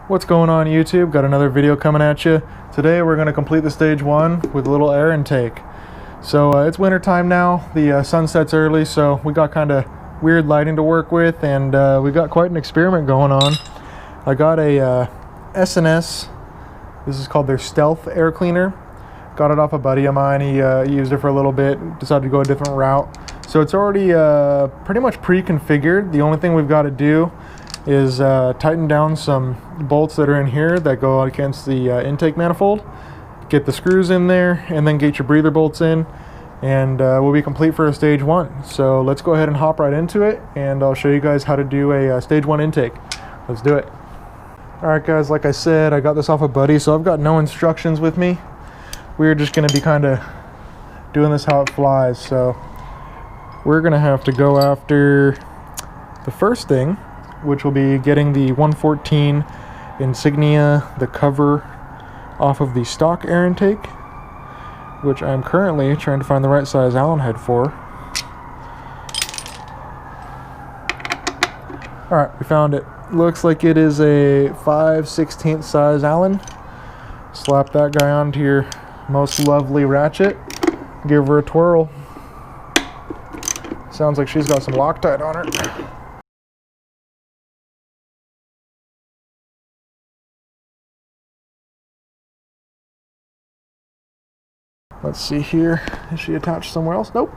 What's going on YouTube? Got another video coming at you. Today we're going to complete the stage 1 with a little air intake. So it's winter time now, the sun sets early, so we got kind of weird lighting to work with, and we got quite an experiment going on. I got a S&S, this is called their Stealth air cleaner. Got it off a buddy of mine. He used it for a little bit, decided to go a different route. So it's already pretty much pre-configured. The only thing we've got to do is tighten down some bolts that are in here that go against the intake manifold, get the screws in there, and then get your breather bolts in, and we'll be complete for a stage 1. So let's go ahead and hop right into it, and I'll show you guys how to do a stage 1 intake. Let's do it. Alright guys, like I said, I got this off a buddy, so I've got no instructions with me. We're just going to be kind of doing this how it flies. So we're going to have to go after the first thing, which will be getting the 114 insignia, the cover off of the stock air intake, which I'm currently trying to find the right size Allen head for. Alright, we found it. Looks like it is a 5/16 size Allen. Slap that guy onto your most lovely ratchet. Give her a twirl. Sounds like she's got some Loctite on her. Let's see here. Is she attached somewhere else? Nope.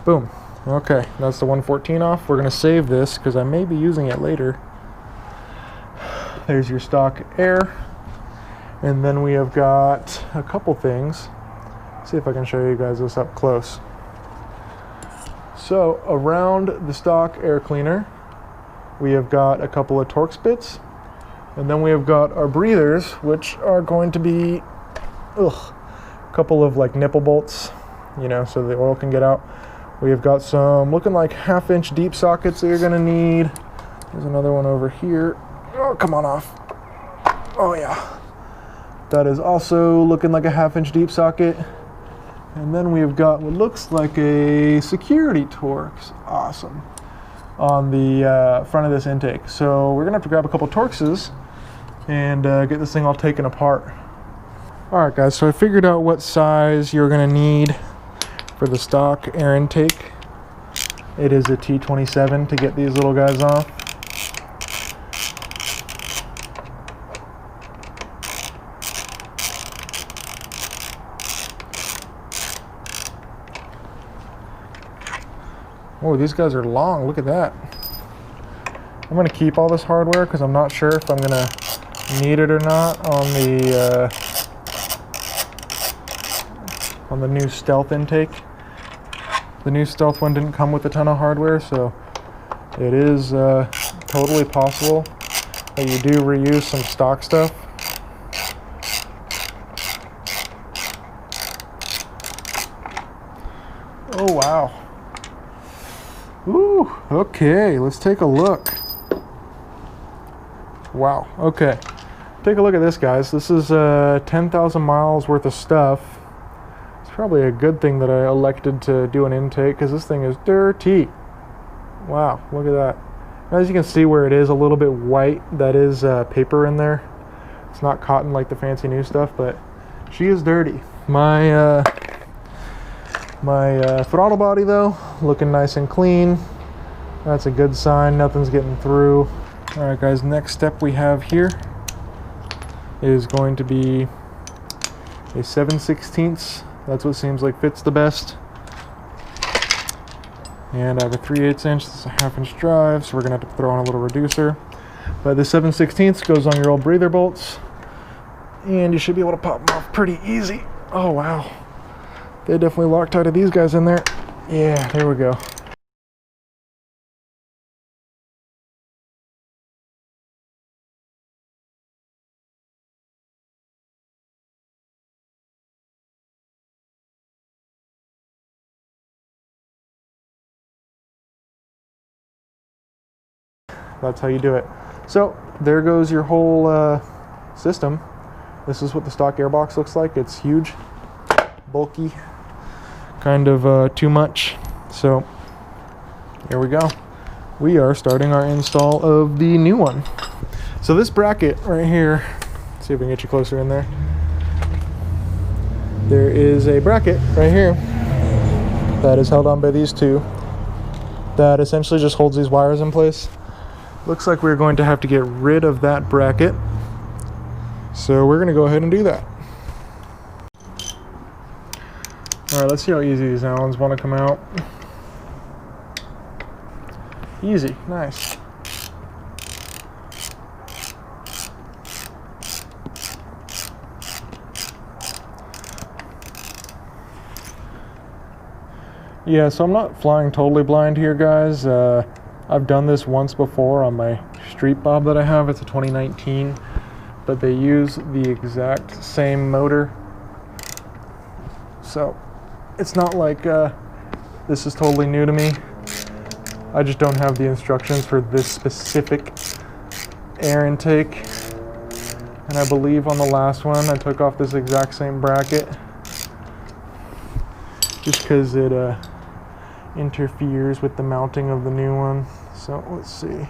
Boom. Okay, that's the 114 off. We're going to save this because I may be using it later. There's your stock air. And then we have got a couple things. Let's see if I can show you guys this up close. So around the stock air cleaner, we have got a couple of Torx bits. And then we have got our breathers, which are going to be couple of like nipple bolts, you know, so the oil can get out. We have got some looking like 1/2-inch deep sockets that you're gonna need. There's another one over here. Oh, come on off. Oh yeah, that is also looking like a 1/2-inch deep socket. And then we've got what looks like a security Torx, awesome, on the front of this intake. So we're gonna have to grab a couple Torxes and get this thing all taken apart. Alright guys, so I figured out what size you're going to need for the stock air intake. It is a T27 to get these little guys off. Oh, these guys are long, look at that. I'm going to keep all this hardware because I'm not sure if I'm going to need it or not on the new Stealth intake. The new Stealth one didn't come with a ton of hardware, so it is totally possible that you do reuse some stock stuff. Oh wow. Ooh, okay, let's take a look. Wow, okay. Take a look at this, guys. This is 10,000 miles worth of stuff. Probably a good thing that I elected to do an intake because this thing is dirty. Wow, look at that. As you can see where it is a little bit white, that is paper in there. It's not cotton like the fancy new stuff, but she is dirty. My throttle body though, looking nice and clean. That's a good sign, nothing's getting through. Alright guys, next step we have here is going to be a 7/16. That's what seems like fits the best. And I have a 3/8 inch, this is a 1/2-inch drive, so we're gonna have to throw on a little reducer. But the 7/16 goes on your old breather bolts, and you should be able to pop them off pretty easy. Oh wow, they definitely Loctited these guys in there. Yeah, there we go. That's how you do it. So there goes your whole system. This is what the stock airbox looks like. It's huge, bulky, kind of too much. So here we go. We are starting our install of the new one. So this bracket right here, see if we can get you closer in there. There is a bracket right here that is held on by these two that essentially just holds these wires in place. Looks like we're going to have to get rid of that bracket. So we're gonna go ahead and do that. All right, let's see how easy these Allens want to come out. Easy, nice. Yeah, so I'm not flying totally blind here, guys. I've done this once before on my Street Bob that I have. It's a 2019, but they use the exact same motor. So it's not like this is totally new to me. I just don't have the instructions for this specific air intake. And I believe on the last one, I took off this exact same bracket just because it interferes with the mounting of the new one. So let's see.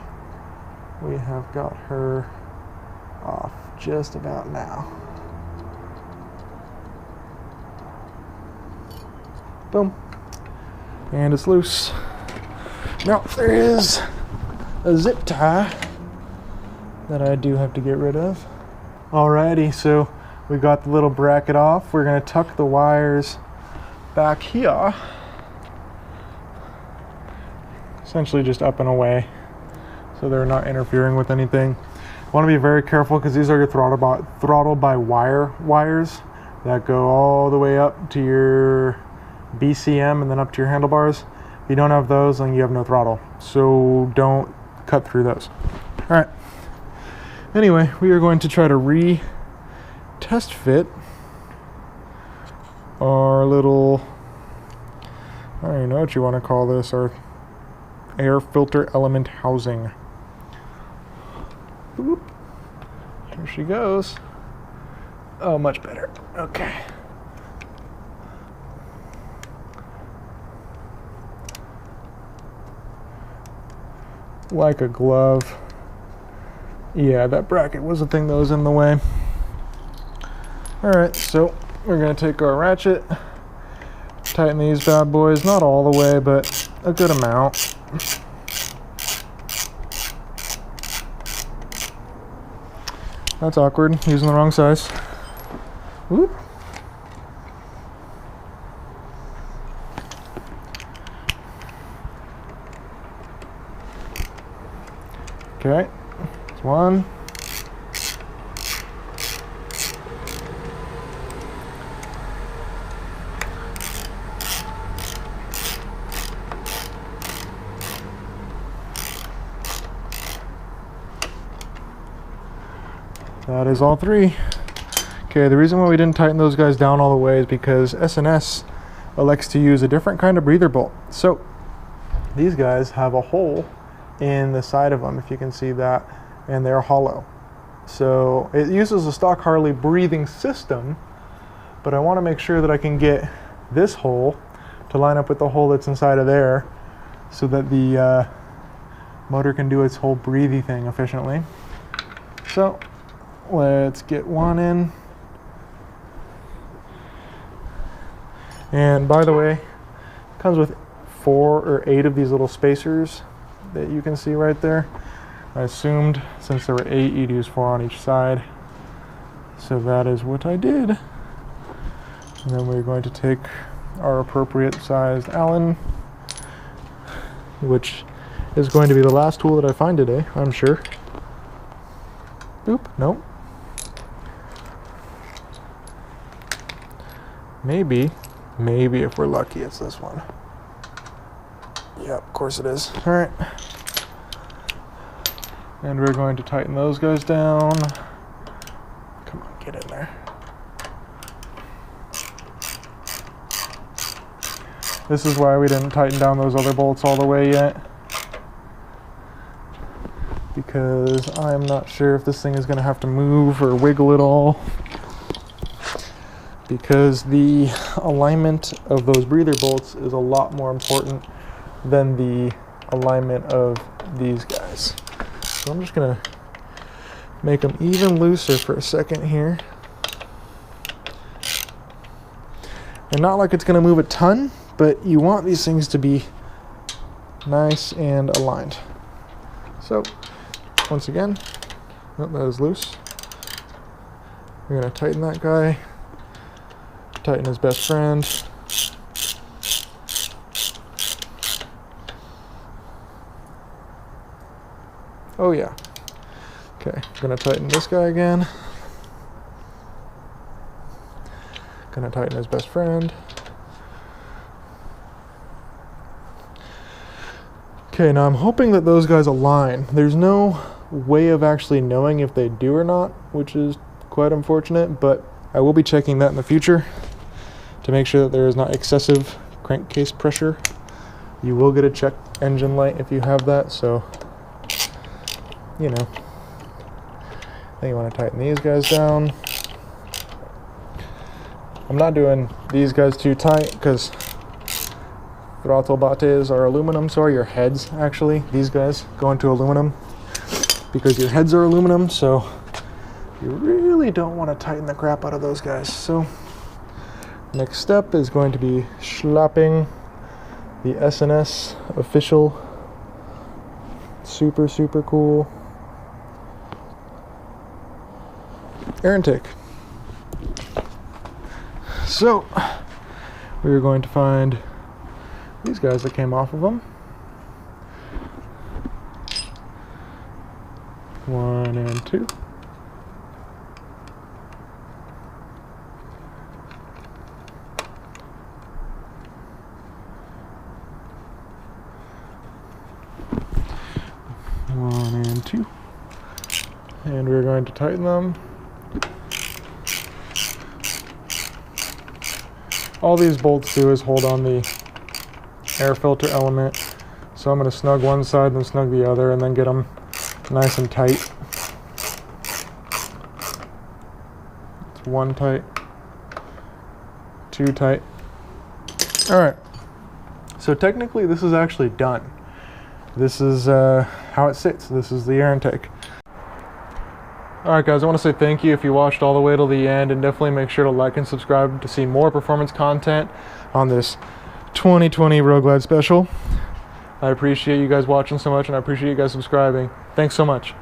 We have got her off just about now. Boom. And it's loose. Now there is a zip tie that I do have to get rid of. Alrighty, so we got the little bracket off. We're going to tuck the wires back here. Essentially just up and away, so they're not interfering with anything. Want to be very careful because these are your throttle by wire wires that go all the way up to your BCM and then up to your handlebars. If you don't have those, then you have no throttle, so don't cut through those. All right. Anyway, we are going to try to test fit our little, I don't even know what you want to call this, our air filter element housing. Oop. Here she goes. Oh, much better. Okay. Like a glove. Yeah, that bracket was the thing that was in the way. Alright, so we're going to take our ratchet, tighten these bad boys, not all the way, but a good amount. That's awkward, using the wrong size. Whoop. Okay, that's one. That is all three. Okay, the reason why we didn't tighten those guys down all the way is because S&S elects to use a different kind of breather bolt. So these guys have a hole in the side of them, if you can see that, and they're hollow. So it uses a stock Harley breathing system, but I want to make sure that I can get this hole to line up with the hole that's inside of there so that the motor can do its whole breathy thing efficiently. So let's get one in. And by the way, it comes with 4 or 8 of these little spacers that you can see right there. I assumed since there were 8, you'd use 4 on each side. So that is what I did. And then we're going to take our appropriate sized Allen, which is going to be the last tool that I find today, I'm sure. Oop, nope. Maybe if we're lucky, it's this one. Yeah, of course it is. All right. And we're going to tighten those guys down. Come on, get in there. This is why we didn't tighten down those other bolts all the way yet, because I'm not sure if this thing is going to have to move or wiggle at all, because the alignment of those breather bolts is a lot more important than the alignment of these guys. So I'm just going to make them even looser for a second here. And not like it's going to move a ton, but you want these things to be nice and aligned. So, once again, oh, that is loose. We're going to tighten that guy, tighten his best friend. Oh yeah. Okay, gonna tighten this guy again. Gonna tighten his best friend. Okay, now I'm hoping that those guys align. There's no way of actually knowing if they do or not, which is quite unfortunate, but I will be checking that in the future to make sure that there is not excessive crankcase pressure. You will get a check engine light if you have that, so you know. Then you want to tighten these guys down. I'm not doing these guys too tight because throttle bates are aluminum, so are your heads actually. These guys go into aluminum because your heads are aluminum, so you really don't want to tighten the crap out of those guys. So next step is going to be slapping the S&S official super cool air intake. So we're going to find these guys that came off of them. 1 and 2. One and 2. And we're going to tighten them. All these bolts do is hold on the air filter element. So I'm going to snug one side and snug the other and then get them nice and tight. It's 1 tight, 2 tight. All right. So technically this is actually done. This is how it sits. This is the air intake. Alright guys, I want to say thank you if you watched all the way till the end, and definitely make sure to like and subscribe to see more performance content on this 2020 Road Glide Special. I appreciate you guys watching so much, and I appreciate you guys subscribing. Thanks so much. Bye.